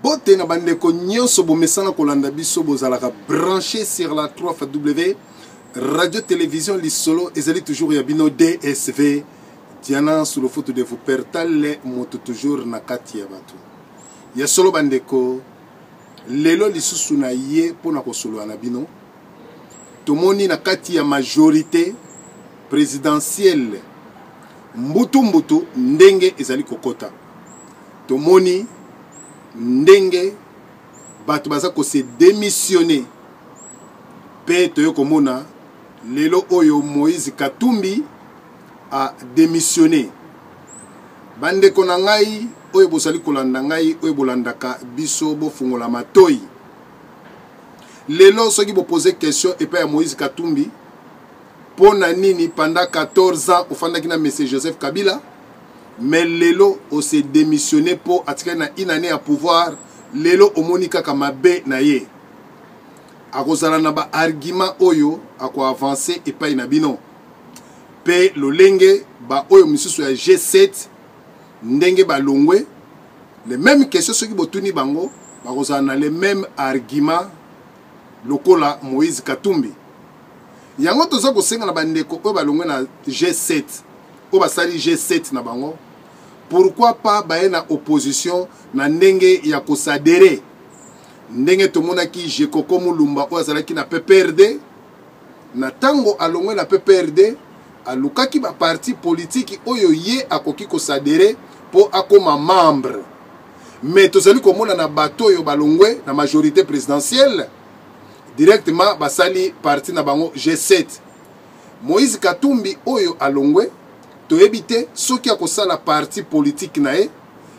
Bote na bandeko nyonso bomesana kolanda biso bozalaka branché sur la 3W radio télévision lisolo ezali toujours yabino DSV Diana sous le photo de vous pertale moto toujours na kati ya bato ya solo bandeko lelo lisusu na ye pona kosolo na bino tomoni na kati ya majorité présidentielle mbutu ndenge ezali kokota tomoni ndenge bato baza ko se démissionner pe toyo komona lelo oyo Moïse Katumbi a démissionné bande kona ngai oyo bosali kolanda ngai oyo bolandaka biso bofungola matoi lelo soki bo poser question et pa ya Moïse Katumbi pona nini pendant 14 ans ofandaki na monsieur Joseph Kabila. Mais lelo o se démissionné pour attirer na une année à pouvoir lelo omonika kamabe na ye akozala na ba argument oyo ako avancer et pas inabino pe lolenge ba oyo misusu ya G7 ndenge ba longwe les mêmes questions ceux qui botuni bango bakozala na les mêmes arguments lokola Moïse Katumbi yango toza ko senga na bandeko oyo ba longwe na G7 o basali G7 na bango. Pourquoi pas baena opposition na ndenge ya kosadere ndenge tomona ki Jekoko Mulumba o azalaki na PPRD na tango alongwe na PPRD alukaki ba parti politique oyo ye akoki kosadere po akoma membre mais tozali komona na bato oyo balongwe na majorité présidentielle directement basali parti na bango G7 Moïse Katumbi oyo alongwe to ebite soki akosala parti politique na e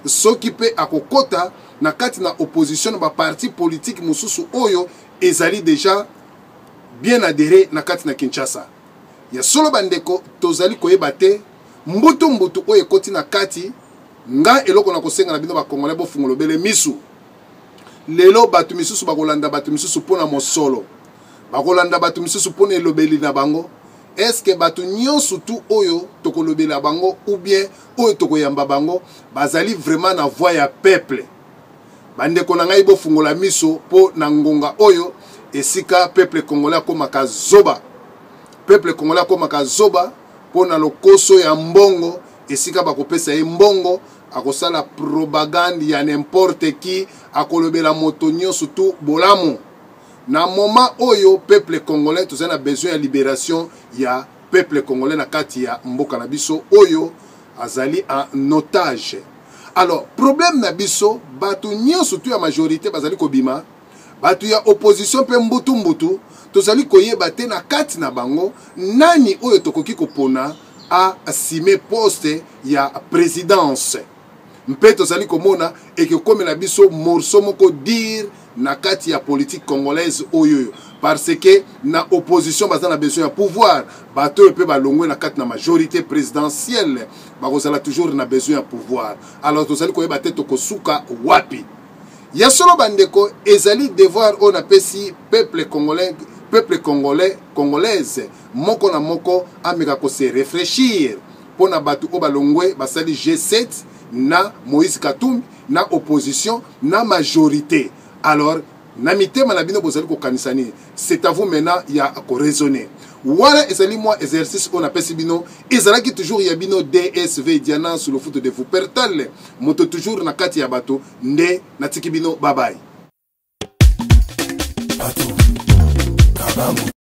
soki pe akokota na kati na opposition ba parti politique mususu oyo ezali déjà bien adhéré na kati na Kinshasa ya solo bandeko tozali koyeba te mbutu oyo ekoti na kati nga eloko na kosenga na bino ba Congolais bo fungolo bele misu lelo batu misusu bakolanda batu misusu pona mosolo bakolanda batu misusu pona elobeli na bango. Est-ce que bato nyonso tout oyo tokolobela bango ou bien oyo tokoyamba bango bazali vraiment na voix ya peuple bande kona ngai bo fungola miso po na ngonga oyo esika peuple congolais akomaka zoba peuple congolais akomaka zoba po na lokoso ya mbongo esika bakopesa ye mbongo akosala propagande ya n'importe qui akolobela moto nyonso tout bolamu. Na moment oyo peuple congolais tous a besoin de libération ya peuple congolais na kati ya mboka na biso oyo azali en otage. Alors problème na biso batu nyonso tu ya majorité bazali kobima batu ya opposition pe mbutu tozali koyeba te na kati na bango nani oyo tokoki kopona a assumer poste ya présidence mpe tozali komona ekekomela biso morceau moko dire na kati ya politique congolaise oyo parce que na opposition bazana besoin ya pouvoir bato pe balongwe na kati na majorité présidentielle bakozala toujours na besoin ya pouvoir. Alors tozali koyeba te tokosuka wapi ya solo bandeko ezali devoir on apesi peuple congolaise moko na moko ameka ko se réfléchir pona bato o balongwe basali G7 na Moïse Katumbi na opposition na majorité. Alors namite malabino bozali ko kanisani c'est à vous maintenant ya ko raisonner wala ezali moi exercice on appelle bino ezalaki toujours ya bino DSV Diana sous le foot de vous pertale moto toujours na kati ya bato nde natiki bino bye bye.